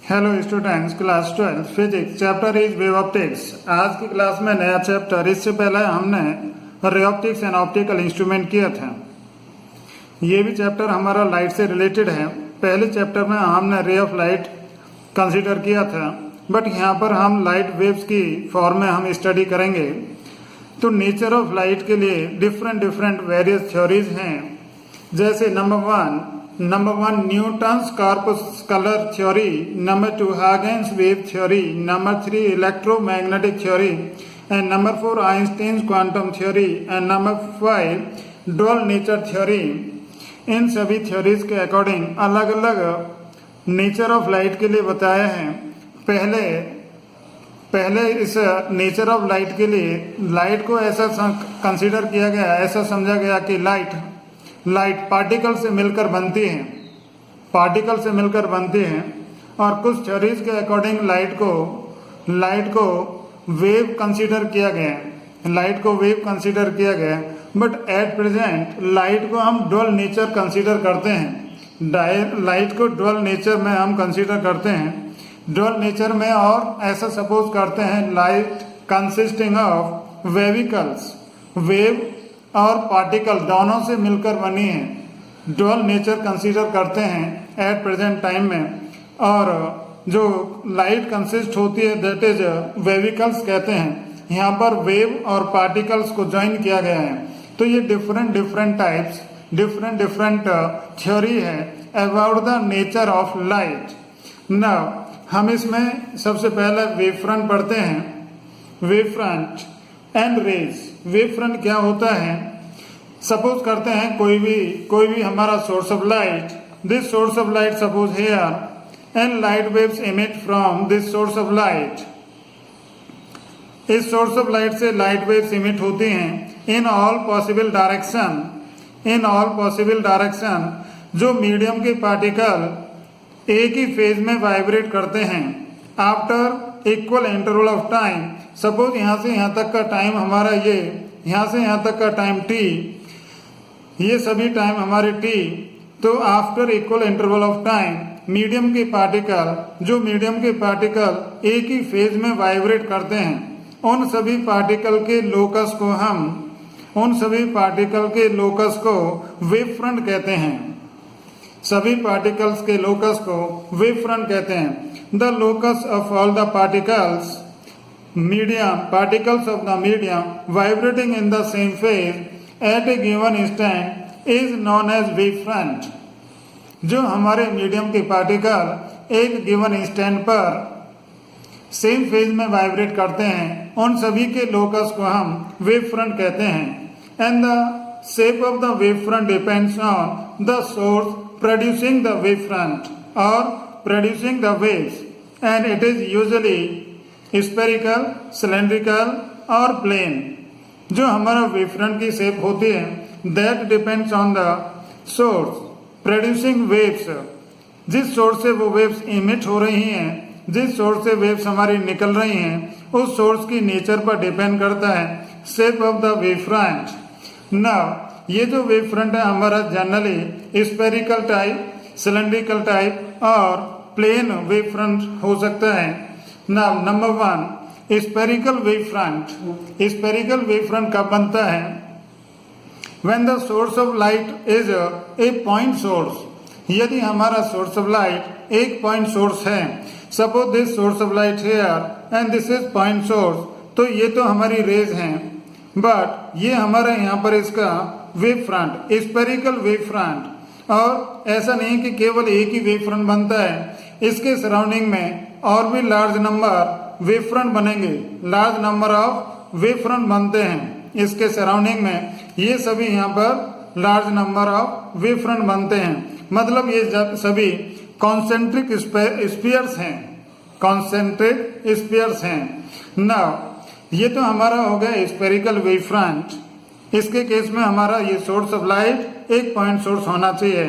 Hello students, class 12 physics chapter is wave optics. आज की class में नया चैप्टर, इससे पहले हमने ray optics and optical instrument किया था। ये भी चैप्टर हमारा लाइट से रिलेटेड है। पहले चैप्टर में हमने रे ऑफ लाइट कंसीडर किया था, बट यहाँ पर हम लाइट वेव्स की फॉर्म में हम स्टडी करेंगे। तो नेचर ऑफ लाइट के लिए डिफरेंट वेरियस थ्योरीज हैं, जैसे number one Newton's corpuscular theory, number 2 Huygens wave theory, number 3 electromagnetic theory, and number 4 Einstein quantum theory, and number 5 dual nature theory. इन सभी थ्योरीज के अकॉर्डिंग अलग अलग नेचर ऑफ लाइट के लिए बताया है। पहले इस नेचर ऑफ लाइट के लिए लाइट को ऐसा कंसीडर किया गया, ऐसा समझा गया कि लाइट पार्टिकल से मिलकर बनती हैं, और कुछ थ्योरीज के अकॉर्डिंग लाइट को वेव कंसीडर किया गया, बट एट प्रेजेंट लाइट को हम डुअल नेचर कंसीडर करते हैं। लाइट को डुअल नेचर में हम कंसीडर करते हैं, डुअल नेचर में, और ऐसा सपोज करते हैं लाइट कंसिस्टिंग ऑफ वेविकल्स, वेव और पार्टिकल दोनों से मिलकर बनी है। डुअल नेचर कंसीडर करते हैं एट प्रेजेंट टाइम में, और जो लाइट कंसिस्ट होती है दैट इज वेविकल्स कहते हैं। यहाँ पर वेव और पार्टिकल्स को ज्वाइन किया गया है। तो ये डिफरेंट थ्योरी है about the nature of light. Now हम इसमें सबसे पहले वेव फ्रंट पढ़ते हैं। Wave front and rays. Wave front क्या होता है? सपोज करते हैं कोई भी हमारा source of light, this source of light suppose here, and light waves emit from this source of light. इस सोर्स ऑफ लाइट से लाइट वेव्स इमिट होती हैं इन ऑल पॉसिबल डायरेक्शन। जो मीडियम के पार्टिकल एक ही फेज में vibrate करते हैं after equal interval of time. Suppose यहाँ से यहाँ तक का टाइम हमारा यहाँ से यहाँ तक का टाइम t, ये सभी टाइम हमारे t। तो after equal interval of time medium के पार्टिकल एक ही फेज में वाइब्रेट करते हैं, उन सभी पार्टिकल के लोकस को वेव फ्रंट कहते हैं। सभी पार्टिकल्स के लोकस को वेव फ्रंट कहते हैं। The locus of all the particles of the medium vibrating in the same phase at a given instant is known as wave front। जो हमारे मीडियम के पार्टिकल एक गिवन इंस्टेंट पर same phase में vibrate करते हैं, उन सभी के लोकस को हम वेव फ्रंट कहते हैं। And the shape of the wave front depends on the source producing the wave front और producing the waves, and it is usually spherical, cylindrical और प्लेन। जो हमारा वेव फ्रंट की शेप होती है that depends on the source producing waves. जिस source से वो वेव्स इमिट हो रही हैं, जिस सोर्स से वेव्स हमारी निकल रही हैं, उस सोर्स की नेचर पर डिपेंड करता है shape of the wave front. Now ये जो वेव फ्रंट है हमारा generally spherical type, cylindrical type और प्लेन वेव फ्रंट हो सकता है। Now number 1 spherical wave front. Spherical wave front कब बनता है? When the source of light is a point source. यदि हमारा सोर्स ऑफ लाइट एक पॉइंट सोर्स है, suppose this source of light here and this is point source, तो ये तो हमारी रेज हैं, बट ये हमारा यहाँ पर इसका wave front, spherical wave front. और ऐसा नहीं कि केवल एक ही वेव फ्रंट बनता है, इसके सराउंडिंग में और भी लार्ज नंबर वेव फ्रंट बनेंगे, large number of wave front बनते हैं इसके सराउंडिंग में। ये सभी यहाँ पर large number of wave front बनते हैं, मतलब ये सभी कॉन्सेंट्रिक स्फीयर्स हैं। नाउ ये तो हमारा हो गया स्फेरिकल वेव फ्रंट। इसके केस में हमारा ये सोर्स ऑफ लाइट एक पॉइंट सोर्स होना चाहिए।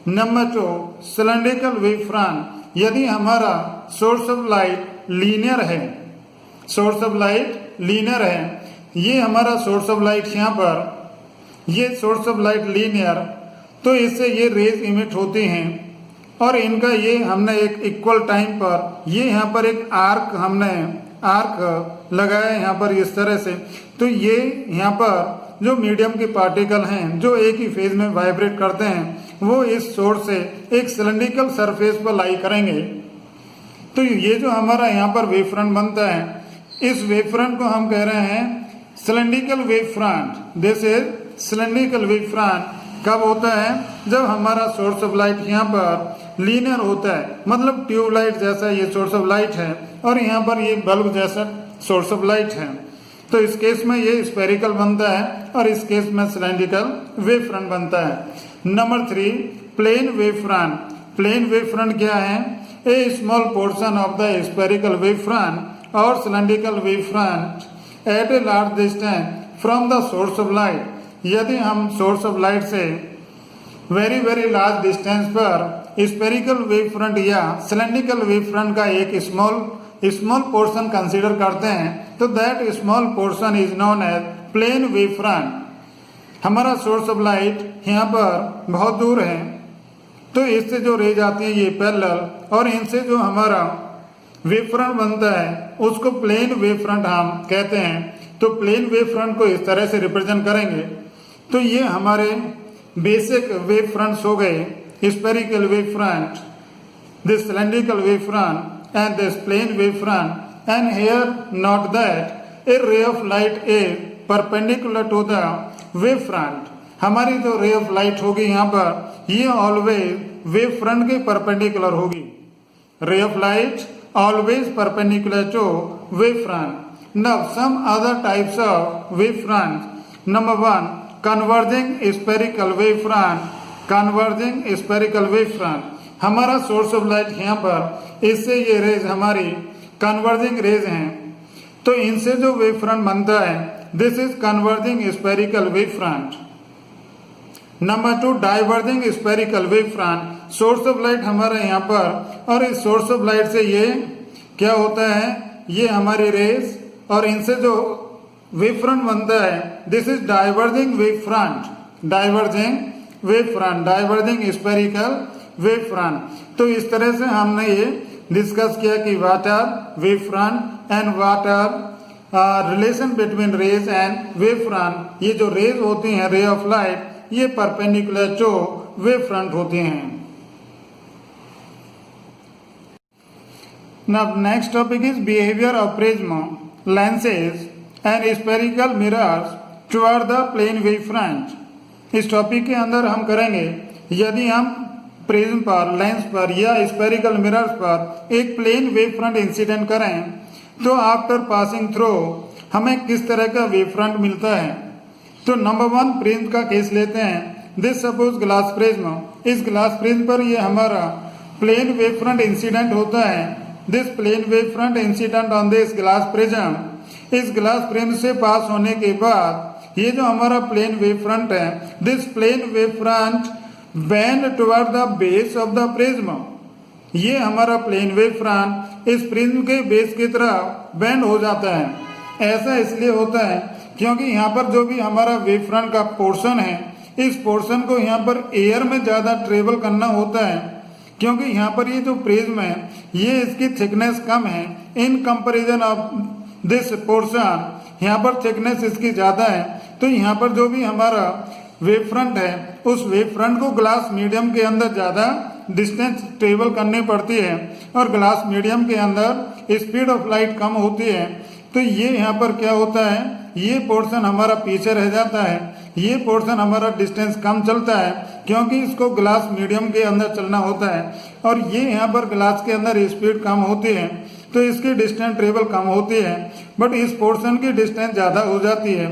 Number 2 cylindrical wave front. यदि हमारा सोर्स ऑफ लाइट लीनियर है, ये हमारा सोर्स ऑफ लाइट यहाँ पर, ये सोर्स ऑफ लाइट लीनियर, तो इससे ये रेज इमिट होती हैं और इनका ये हमने एक इक्वल टाइम पर ये यहाँ पर एक आर्क लगाया यहाँ पर इस तरह से। तो ये यहाँ पर जो मीडियम के पार्टिकल हैं जो एक ही फेज में वाइब्रेट करते हैं वो इस सोर्स से एक सिलेंड्रिकल सरफेस पर लाई करेंगे। तो ये जो हमारा यहाँ पर वेव फ्रंट बनता है, इस वेव फ्रंट को हम कह रहे हैं cylindrical wave front. This is cylindrical wave front कब होता है? जब हमारा सोर्स ऑफ लाइट यहाँ पर लीनियर होता है, मतलब ट्यूबलाइट जैसा ये सोर्स ऑफ लाइट है और यहाँ पर ये बल्ब जैसा सोर्स ऑफ लाइट है। तो इस केस में ये स्फेरिकल बनता है और इस केस में सिलेंड्रिकल वेव फ्रंट बनता है। Number 3, plane wave front. Plane wave front क्या है? A small portion of the spherical wave front और cylindrical wave front at a large distance from the source of light. यदि हम source of light से very large distance पर spherical wave front या cylindrical wave front का एक small portion consider करते हैं तो that small portion is known as plane wave front. हमारा सोर्स ऑफ लाइट यहाँ पर बहुत दूर है, तो इससे जो रेज आती है ये पैरेलल, और इनसे जो हमारा वेव फ्रंट बनता है उसको प्लेन वेव फ्रंट हम कहते हैं। तो प्लेन वेव फ्रंट को इस तरह से रिप्रेजेंट करेंगे। तो ये हमारे बेसिक वेव फ्रंट्स हो गए, spherical wave front, this cylindrical wave front and this plane wave front. And here note that a ray of light is perpendicular to the wave front. हमारी जो रे ऑफ लाइट होगी यहाँ पर ये always wave front के perpendicular होगी। Ray of light always perpendicular to wave front. Now some other types of wave front. Number 1, converging spherical wave front. Converging spherical wave front. हमारा source of light यहाँ पर, इससे ये raise हमारी converging raise हैं, तो इनसे जो वेव फ्रंट बनता है this is converging spherical wave front. Number 2, diverging spherical wave front. Source of light हमारा यहाँ पर और इस सोर्स ऑफ लाइट से ये क्या होता है, ये हमारी रेज और इनसे जो वेव फ्रंट बनता है this is diverging wave front. Diverging wave front, diverging spherical wave front. तो इस तरह से हमने ये डिस्कस किया कि what are wave front and what are relation between rays and wave front. ये जो रेज होती हैं रे ऑफ लाइट ये परपेंडिकुलर टू वेव फ्रंट होते हैं। Now next topic is behavior of prism, lenses and spherical mirrors toward the plane wave front. इस topic के अंदर हम करेंगे यदि हम प्रिज्म पर, लेंस पर या स्फेरिकल मिरर्स पर एक प्लेन वेव फ्रंट इंसिडेंट करें तो आफ्टर पासिंग थ्रू हमें किस तरह का वेव फ्रंट मिलता है। तो नंबर 1 प्रिज्म का केस लेते हैं। This suppose glass prism. इस ग्लास प्रिज्म पर ये हमारा प्लेन वेव फ्रंट इंसिडेंट होता है। This plane wave front incident on this glass prism. इस ग्लास प्रिज्म से पास होने के बाद ये जो हमारा प्लेन वेव फ्रंट है this plane wave front bend toward the base of the prism. ये हमारा प्लेन वेव फ्रंट इस प्रिज्म के बेस की तरफ बेंड हो जाता है। ऐसा इसलिए होता है क्योंकि यहाँ पर जो भी हमारा वेव फ्रंट का पोर्शन है इस पोर्शन को यहाँ पर एयर में ज्यादा ट्रेवल करना होता है, क्योंकि यहाँ पर ये जो प्रिज्म है ये इसकी थिकनेस कम है in comparison of this portion. यहाँ पर थिकनेस इसकी ज्यादा है, तो यहाँ पर जो भी हमारा वेव फ्रंट है उस वेव फ्रंट को ग्लास मीडियम के अंदर ज्यादा डिस्टेंस ट्रेवल करनी पड़ती है और ग्लास मीडियम के अंदर स्पीड ऑफ लाइट कम होती है। तो ये यहाँ पर क्या होता है, ये पोर्शन हमारा पीछे रह जाता है, ये पोर्शन हमारा डिस्टेंस कम चलता है क्योंकि इसको ग्लास मीडियम के अंदर चलना होता है और ये यहाँ पर ग्लास के अंदर स्पीड कम होती है तो इसकी डिस्टेंस ट्रेवल कम होती है, बट इस पोर्शन की डिस्टेंस ज्यादा हो जाती है।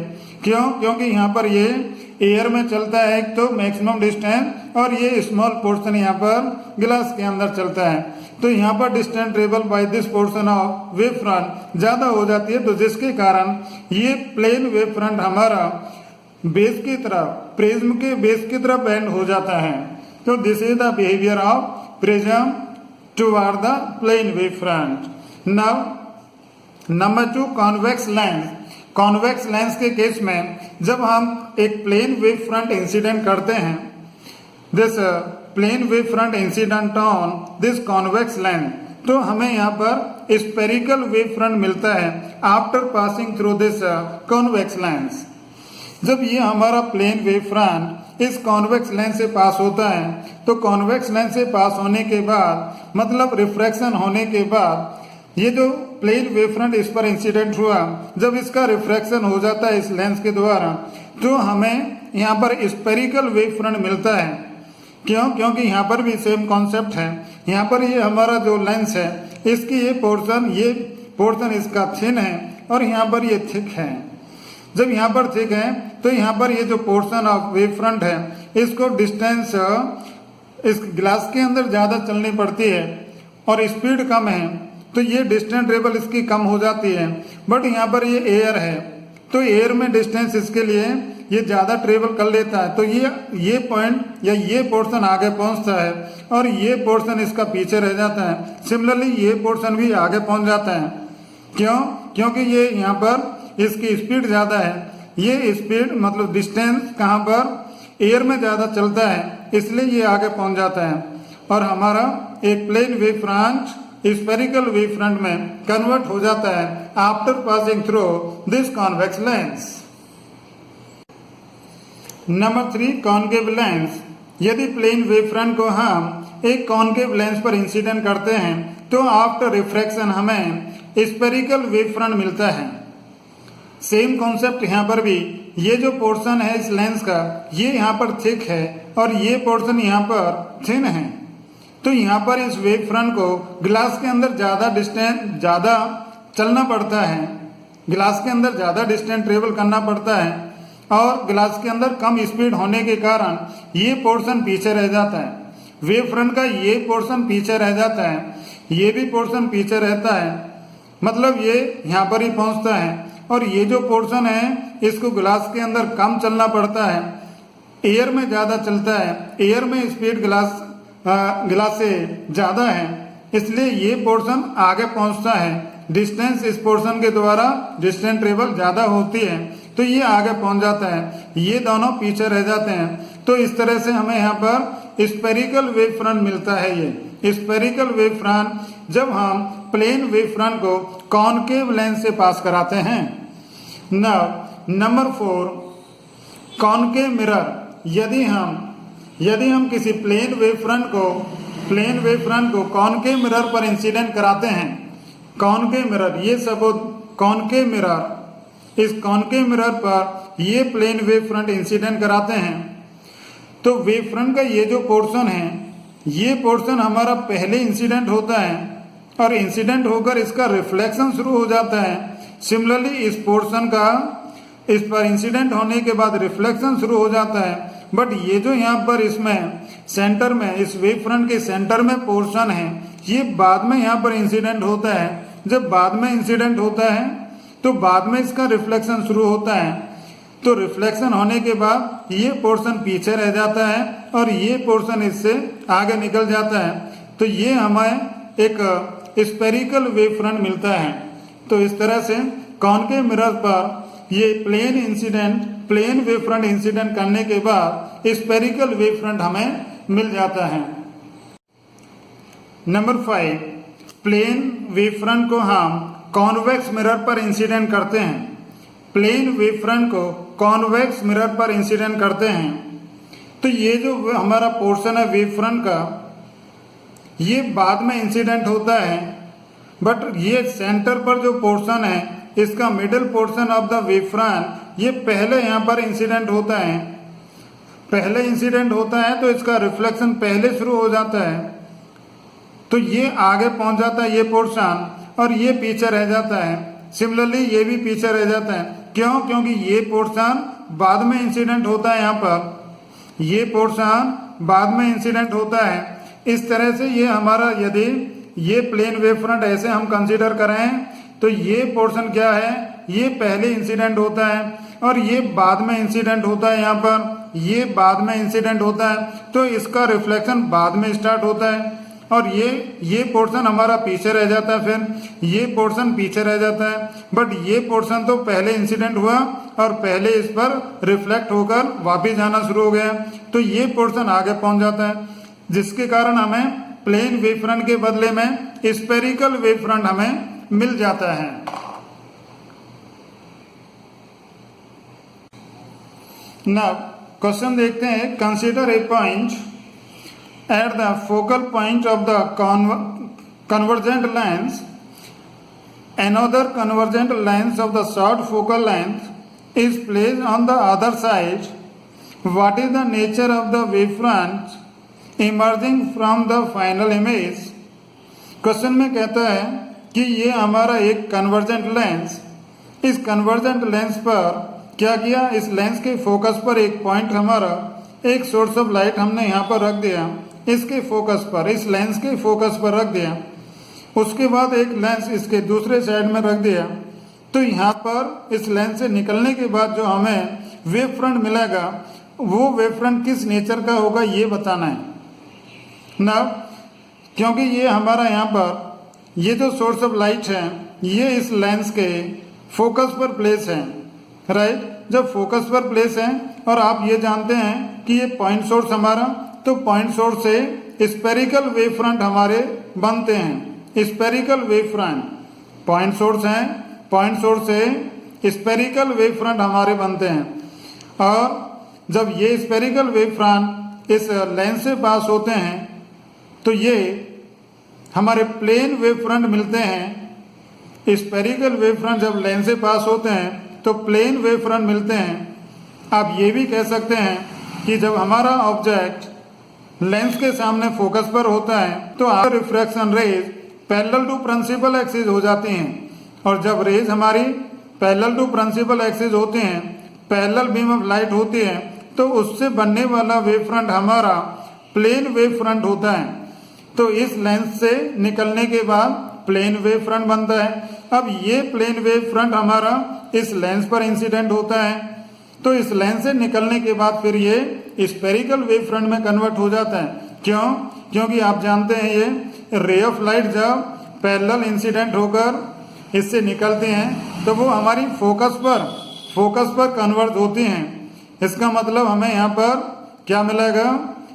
क्यों? क्योंकि यहाँ पर ये एयर में चलता है एक तो मैक्सिमम डिस्टेंस और ये स्मॉल पोर्शन यहाँ पर ग्लास के अंदर चलता है, तो यहाँ पर distance travel by this portion of wave front ज्यादा हो जाती है, तो जिसके कारण ये प्लेन वेव फ्रंट हमारा बेस की तरफ, प्रिज्म के बेस की तरफ बेंड हो जाता है। तो this is the behaviour of prism toward the plane wave front. Now number 2 convex lens. Convex lens के केस में जब हम एक प्लेन वेव फ्रंट इंसिडेंट करते हैं this plane wave front incident on this convex lens, तो हमें यहाँ पर स्पेरिकल वेव फ्रंट मिलता है after passing through this convex lens. जब ये हमारा प्लेन वेव फ्रंट इस कॉन्वेक्स लेंस से पास होता है, तो कॉन्वेक्स लेंस से पास होने के बाद मतलब रिफ्रैक्शन होने के बाद ये जो प्लेन वेव फ्रंट इस पर इंसिडेंट हुआ, जब इसका रिफ्रैक्शन हो जाता है इस लेंस के द्वारा, तो हमें यहाँ पर स्पेरिकल वेव फ्रंट मिलता है। क्यों? क्योंकि यहाँ पर भी सेम कॉन्सेप्ट है। यहाँ पर ये हमारा जो लेंस है इसकी ये पोर्शन इसका थिन है और यहाँ पर ये थिक है। जब यहाँ पर थिक है तो यहाँ पर ये जो पोर्शन ऑफ वेव फ्रंट है इसको डिस्टेंस इस ग्लास के अंदर ज़्यादा चलनी पड़ती है और स्पीड कम है, तो ये डिस्टेंस ट्रेवल इसकी कम हो जाती है। बट यहाँ पर ये एयर है, तो एयर में डिस्टेंस इसके लिए ये ज़्यादा ट्रेवल कर लेता है, तो ये पॉइंट या ये पोर्शन आगे पहुँचता है और ये पोर्शन इसका पीछे रह जाता है। सिमिलरली ये पोर्शन भी आगे पहुँच जाता है। क्यों? क्योंकि ये यहाँ पर इसकी स्पीड ज़्यादा है। ये स्पीड मतलब डिस्टेंस कहाँ पर एयर में ज़्यादा चलता है, इसलिए ये आगे पहुँच जाता है और हमारा एक plane wave front spherical wave front में कन्वर्ट हो जाता है after passing through this convex lens. Number 3, concave lens. यदि प्लेन वेव फ्रंट को हम एक कॉनकेव लेंस पर इंसिडेंट करते हैं तो आफ्टर रिफ्रैक्शन हमें स्पेरिकल वेव फ्रंट मिलता है। सेम कॉन्सेप्ट यहाँ पर भी, ये जो पोर्शन है इस लेंस का ये यहाँ पर थिक है और ये पोर्शन यहाँ पर थिन है, तो यहाँ पर इस वेव फ्रंट को ग्लास के अंदर ज़्यादा चलना पड़ता है, ग्लास के अंदर ज़्यादा डिस्टेंस ट्रेवल करना पड़ता है और ग्लास के अंदर कम स्पीड होने के कारण ये पोर्शन पीछे रह जाता है। वेव फ्रंट का ये पोर्शन पीछे रह जाता है, ये भी पोर्शन पीछे रहता है, मतलब ये यहाँ पर ही पहुँचता है और ये जो पोर्शन है इसको ग्लास के अंदर कम चलना पड़ता है, एयर में ज़्यादा चलता है, एयर में स्पीड ग्लास से ज़्यादा है, इसलिए ये पोर्शन आगे पहुंचता है। डिस्टेंस इस पोर्शन के द्वारा डिस्टेंस ट्रेवल ज़्यादा होती है तो ये आगे पहुंच जाता है, ये दोनों पीछे रह जाते हैं। तो इस तरह से हमें यहाँ पर स्पेरिकल वेव फ्रंट मिलता है। ये स्पेरिकल वेव फ्रंट जब हम प्लेन वेव फ्रंट को कॉनकेव लेंस से पास कराते हैं। Number 4, concave mirror. यदि हम किसी प्लेन वेव फ्रंट को कॉनकेव मिरर पर इंसिडेंट कराते हैं, कॉनकेव मिरर, ये सपोज कॉनकेव मिरर, इस कॉनकेव मिरर पर ये प्लेन वेव फ्रंट इंसिडेंट कराते हैं, तो वेव फ्रंट का ये जो पोर्शन है ये पोर्शन हमारा पहले इंसिडेंट होता है और इंसिडेंट होकर इसका रिफ्लेक्शन शुरू हो जाता है। सिमिलरली इस पोर्शन का इस पर इंसिडेंट होने के बाद रिफ्लेक्शन शुरू हो जाता है। बट ये जो यहाँ पर इसमें सेंटर में इस वेव फ्रंट के सेंटर में पोर्शन है ये बाद में यहाँ पर इंसिडेंट होता है। जब बाद में इंसिडेंट होता है तो बाद में इसका रिफ्लेक्शन शुरू होता है, तो रिफ्लेक्शन होने के बाद ये पोर्शन पीछे रह जाता है और ये पोर्शन इससे आगे निकल जाता है, तो ये हमें एक स्पेरिकल वेव फ्रंट मिलता है। तो इस तरह से कॉनकेव मिरर पर ये प्लेन वेव फ्रंट इंसिडेंट करने के बाद स्पेरिकल वेव फ्रंट हमें मिल जाता है। नंबर 5, प्लेन वेव फ्रंट को हम कॉन्वेक्स मिरर पर इंसिडेंट करते हैं। प्लेन वेव फ्रंट को कॉन्वेक्स मिरर पर इंसिडेंट करते हैं तो ये जो हमारा पोर्शन है वेव फ्रंट का ये बाद में इंसिडेंट होता है, बट ये सेंटर पर जो पोर्शन है इसका middle portion of the wave front ये पहले यहाँ पर इंसिडेंट होता है। पहले इंसिडेंट होता है तो इसका रिफ्लेक्शन पहले शुरू हो जाता है, तो ये आगे पहुंच जाता है ये पोर्शन और ये पीछे रह जाता है। सिमिलरली ये भी पीछे रह जाता है। क्यों? क्योंकि ये पोर्शन बाद में इंसिडेंट होता है, यहाँ पर ये पोर्शन बाद में इंसिडेंट होता है। इस तरह से ये हमारा यदि ये प्लेन वेव फ्रंट ऐसे हम कंसीडर करें तो ये पोर्शन क्या है, ये पहले इंसिडेंट होता है और ये बाद में इंसिडेंट होता है, यहाँ पर ये बाद में इंसिडेंट होता है, तो इसका रिफ्लेक्शन बाद में स्टार्ट होता है और ये पोर्शन हमारा पीछे रह जाता है, फिर ये पोर्शन पीछे रह जाता है। बट ये पोर्शन तो पहले इंसिडेंट हुआ और पहले इस पर रिफ्लेक्ट होकर वापिस जाना शुरू हो गया, तो ये पोर्शन आगे पहुंच जाता है। जिसके कारण हमें प्लेन वेव फ्रंट के बदले में स्फेरिकल वेव फ्रंट हमें मिल जाता है। नाउ क्वेश्चन देखते हैं, consider a point at the focal point of the convergent lens, another convergent lens of the short focal length is placed on the other side. What is the nature of the wavefront emerging from the final image? Question में कहता है कि ये हमारा एक convergent lens, इस convergent lens पर क्या किया, इस लेंस के फोकस पर एक पॉइंट हमारा, एक सोर्स ऑफ लाइट हमने यहाँ पर रख दिया, इसके फोकस पर, इस लेंस के फोकस पर रख दिया। उसके बाद एक लेंस इसके दूसरे साइड में रख दिया। तो यहाँ पर इस लेंस से निकलने के बाद जो हमें वेव फ्रंट मिलेगा, वो वेव फ्रंट किस नेचर का होगा ये बताना है ना। क्योंकि ये हमारा यहाँ पर ये जो सोर्स ऑफ लाइट है ये इस लेंस के फोकस पर प्लेस है, राइट। जब फोकस पर प्लेस है और आप ये जानते हैं कि ये पॉइंट सोर्स हमारा, तो पॉइंट सोर्स से स्फेरिकल वेव फ्रंट हमारे बनते हैं। Spherical wave front, point source है, पॉइंट सोर्स से स्फेरिकल वेव फ्रंट हमारे बनते हैं। और जब ये स्फेरिकल वेव फ्रंट इस लेंस से पास होते हैं तो ये हमारे प्लेन वेव फ्रंट मिलते हैं। स्फेरिकल वेव फ्रंट जब लेंस से पास होते हैं तो प्लेन वेव फ्रंट मिलते हैं। आप ये भी कह सकते हैं कि जब हमारा ऑब्जेक्ट लेंस के सामने फोकस पर होता है तो refraction rays parallel to principal axis हो जाती हैं, और जब रेज हमारी पैरेलल टू प्रिंसिपल एक्सिस होते हैं, पैरेलल बीम ऑफ लाइट होती है, तो उससे बनने वाला वेव फ्रंट हमारा प्लेन वेव फ्रंट होता है। तो इस लेंस से निकलने के बाद प्लेन वेव फ्रंट बनता है। अब ये प्लेन वेव फ्रंट हमारा इस लेंस पर इंसिडेंट होता है, तो इस लेंस से निकलने के बाद फिर ये स्फेरिकल वेव फ्रंट में कन्वर्ट हो जाता है। क्यों? क्योंकि आप जानते हैं ये रे ऑफ लाइट जब पैरेलल इंसिडेंट होकर इससे निकलते हैं तो वो हमारी फोकस पर कन्वर्ट होती हैं। इसका मतलब हमें यहाँ पर क्या मिलेगा,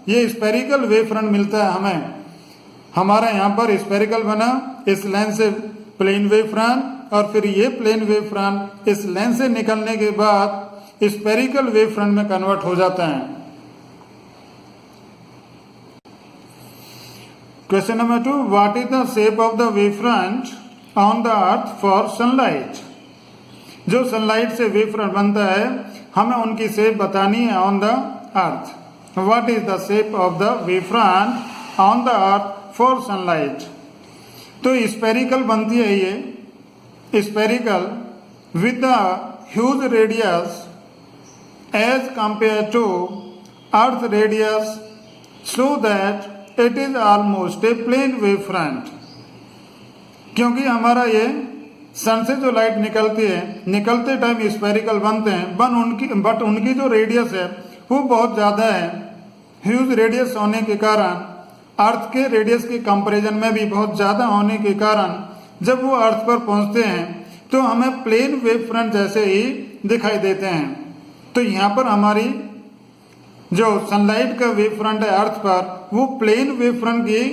ये स्फेरिकल वेव फ्रंट मिलता है हमें। हमारा यहाँ पर स्फेरिकल बना, इस लेंस से प्लेन वेव फ्रंट, और फिर ये प्लेन वेव फ्रंट इस लेंस से निकलने के बाद स्फेरिकल वेव फ्रंट में कन्वर्ट हो जाता है। Question number 2, what is the shape of the wave front on the earth for sunlight? जो सनलाइट से वेव फ्रंट बनता है हमें उनकी शेप बतानी है on the earth. What is the shape of the wave front on the earth for sunlight? तो spherical बनती है ये, spherical with the huge radius as compared to Earth radius, so that it is almost a plane wave front। क्योंकि हमारा ये सन से जो light निकलती है, निकलते टाइम स्फेरिकल बनते हैं, बट उनकी जो रेडियस है वो बहुत ज़्यादा है। ह्यूज रेडियस होने के कारण, अर्थ के रेडियस के कंपैरिजन में भी बहुत ज़्यादा होने के कारण जब वो अर्थ पर पहुंचते हैं तो हमें प्लेन वेव फ्रंट जैसे ही दिखाई देते हैं। तो यहाँ पर हमारी जो सनलाइट का वेव फ्रंट है अर्थ पर, वो प्लेन वेव फ्रंट की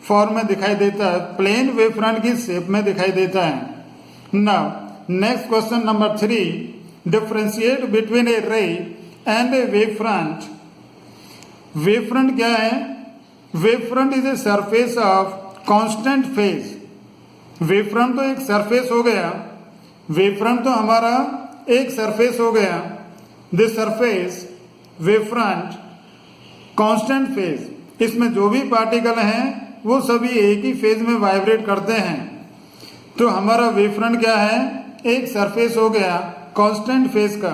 फॉर्म में दिखाई देता है, प्लेन वेव फ्रंट की शेप में दिखाई देता है। Now next question number 3, differentiate between a ray and a wave front. Wave front क्या है? Wave front is a surface of constant phase. Wave front तो एक सरफेस हो गया, वेव फ्रंट तो हमारा एक सरफेस हो गया। This surface wave front constant phase, इसमें जो भी पार्टिकल हैं वो सभी एक ही फेज में वाइब्रेट करते हैं। तो हमारा वेव फ्रंट क्या है? एक सरफेस हो गया कांस्टेंट फेज का।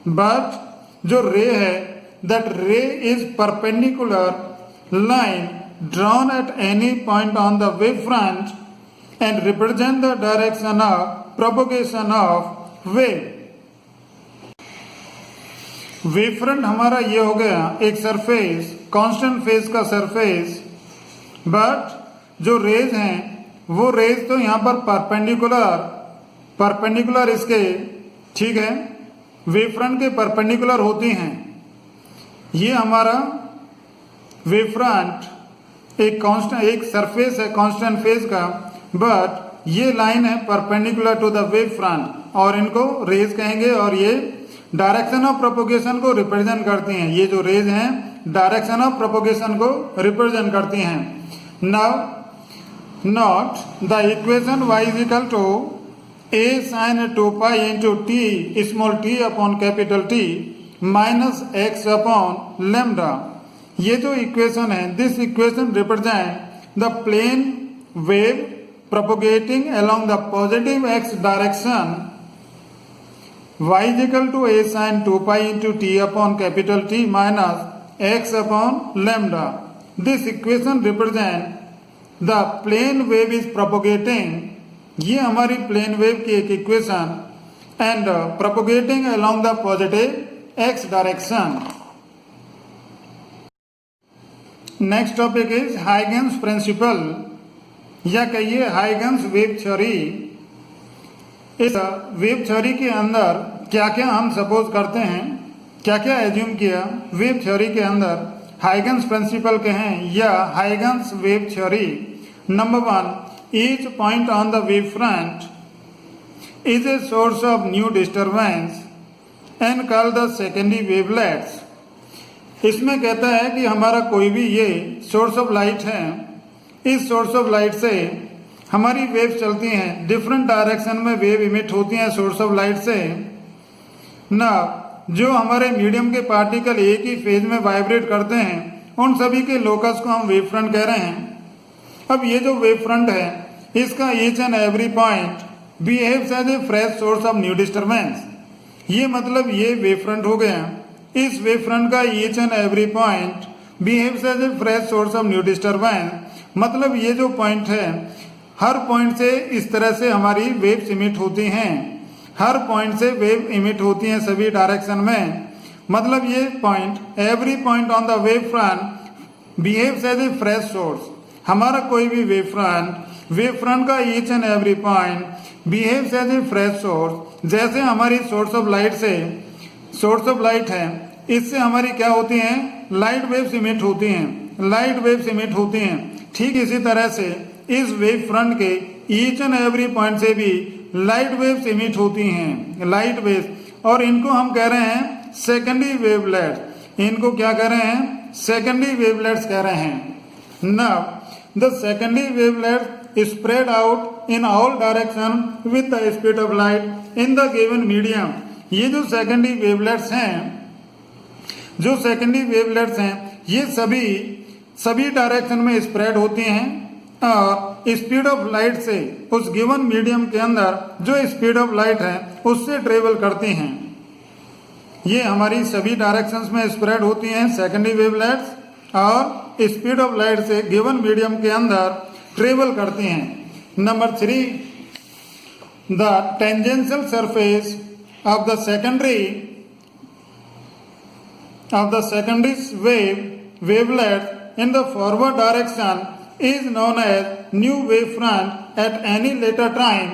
बट जो रे है, दैट रे is perpendicular line drawn at any point on the wave front and represent the direction of propagation of wave. Wave front हमारा ये हो गया एक सरफेस, कांस्टेंट फेज का सरफेस, बट जो रेज हैं वो रेज तो यहाँ पर परपेंडिकुलर इसके, ठीक है, वेव फ्रंट के परपेंडिकुलर होती हैं। ये हमारा वेव फ्रंट एक सरफेस है कांस्टेंट फेज का, बट ये लाइन है perpendicular to the wave front और इनको रेज कहेंगे और ये डायरेक्शन ऑफ प्रोपोगेशन को रिप्रेजेंट करती हैं। ये जो रेज हैं डायरेक्शन ऑफ प्रोपोगेशन को रिप्रेजेंट करती हैं। Now note the equation y is equal to a sin 2 pi into t small t upon capital T minus x upon lambda. ये जो इक्वेशन है, this equation represent the plane wave propagating along the positive x direction y is equal to a sin 2 pi into t upon capital T minus x upon lambda. This equation represent the plane wave is propagating, ये हमारी plane wave की एक equation and propagating along the positive x direction. Next topic is Huygens principle या कहिए Huygens wave theory. इस wave theory के अंदर क्या क्या हम सपोज करते हैं, क्या क्या एज्यूम किया वेव थ्योरी के अंदर, हाइगन्स प्रिंसिपल के हैं या Huygens wave theory. Number 1, each point on the wave front is a source of new disturbance and called the secondary wavelets. इसमें कहता है कि हमारा कोई भी ये सोर्स ऑफ लाइट है, इस सोर्स ऑफ लाइट से हमारी वेव चलती हैं, डिफरेंट डायरेक्शन में वेव इमिट होती हैं सोर्स ऑफ लाइट से ना। जो हमारे मीडियम के पार्टिकल एक ही फेज में वाइब्रेट करते हैं, उन सभी के लोकस को हम वेव फ्रंट कह रहे हैं। अब ये जो वेव फ्रंट है, इसका each and every point behaves as a fresh source of new disturbance. ये मतलब ये वेव फ्रंट हो गया। इस वेव फ्रंट का each and every point behaves as a fresh source of new disturbance, मतलब ये जो पॉइंट है, हर पॉइंट से इस तरह से हमारी वेव्स इमिट होती हैं, हर पॉइंट से वेव इमिट होती हैं सभी डायरेक्शन में। मतलब ये point, every point on the wave front behaves as a fresh source. हमारा कोई भी वेव फ्रंट का each and every point behaves as a fresh source. जैसे हमारी सोर्स ऑफ लाइट है, इससे हमारी क्या होती हैं, लाइट वेव्स इमिट होती हैं। ठीक इसी तरह से इस वेव फ्रंट के ईच एंड एवरी पॉइंट से भी लाइट वेव्स इमिट होती हैं, लाइट वेव्स, और इनको हम कह रहे हैं सेकेंडरी वेवलेट्स। इनको क्या कह रहे हैं, सेकेंडरी वेवलेट्स कह रहे हैं। Now the secondary wavelets spread out in all direction with the speed of light in the given medium. ये जो सेकेंडरी वेवलेट्स हैं, ये सभी डायरेक्शन में स्प्रेड होती हैं और स्पीड ऑफ लाइट से उस गिवन मीडियम के अंदर जो स्पीड ऑफ लाइट है उससे ट्रेवल करती हैं। ये हमारी सभी डायरेक्शंस में स्प्रेड होती हैं सेकेंडरी वेवलेट्स, और स्पीड ऑफ लाइट से गिवन मीडियम के अंदर ट्रेवल करती हैं। Number 3, the tangential surface of the secondary wavelet in the forward direction is known as new wave front at any later time.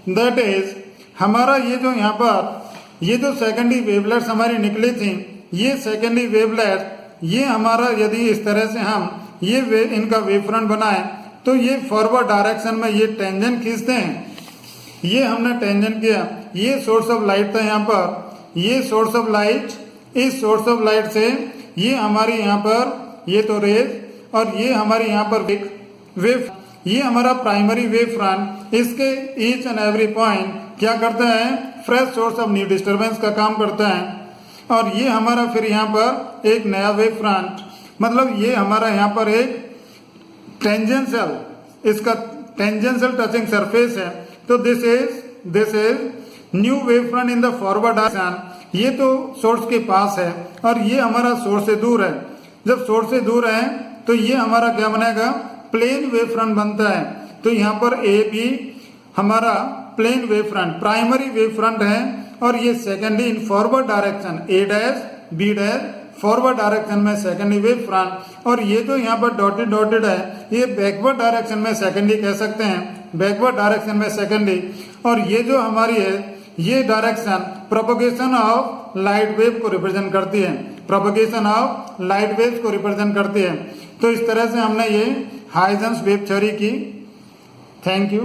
That is, हमारा ये जो यहाँ पर ये जो सेकेंडरी वेवलेट्स हमारी निकली थी, ये सेकेंडरी वेवलेट, ये हमारा यदि इस तरह से हम ये इनका वेव फ्रंट बनाए तो ये फॉरवर्ड डायरेक्शन में ये टेंजेंट खींचते हैं। ये हमने टेंजेंट किया, ये सोर्स ऑफ लाइट था यहाँ पर, ये सोर्स ऑफ लाइट, इस सोर्स ऑफ लाइट से ये हमारी यहाँ पर ये तो रेज, और ये हमारी यहाँ पर वेव, ये हमारा प्राइमरी वेव फ्रंट, इसके ईच एंड एवरी पॉइंट क्या करता है, fresh source of new disturbance का काम करता है। और ये हमारा फिर यहाँ पर एक नया वेव फ्रंट, मतलब ये हमारा यहाँ पर एक टेंजेंशियल, इसका टेंजेंशियल टचिंग सरफेस है। तो this is new wave front in the forward direction. ये तो सोर्स के पास है और ये हमारा सोर्स से दूर है। जब सोर्स से दूर है तो ये हमारा क्या बनेगा, प्लेन वेव फ्रंट बनता है। तो यहाँ पर ए बी हमारा plane wave front, primary wave front है, और ये secondary in forward direction, A dash B dash forward direction में सेकेंडरी वेव फ्रंट, और ये जो यहाँ पर डॉटेड है ये बैकवर्ड डायरेक्शन में सेकेंडरी कह सकते हैं, बैकवर्ड डायरेक्शन में सेकेंडरी। और ये जो हमारी है ये direction propagation of light wave को रिप्रेजेंट करती है। प्रोपगेशन ऑफ लाइट वेव्स को रिप्रेजेंट करती है। तो इस तरह से हमने ये हाइजेंस वेव थ्योरी की। Thank you.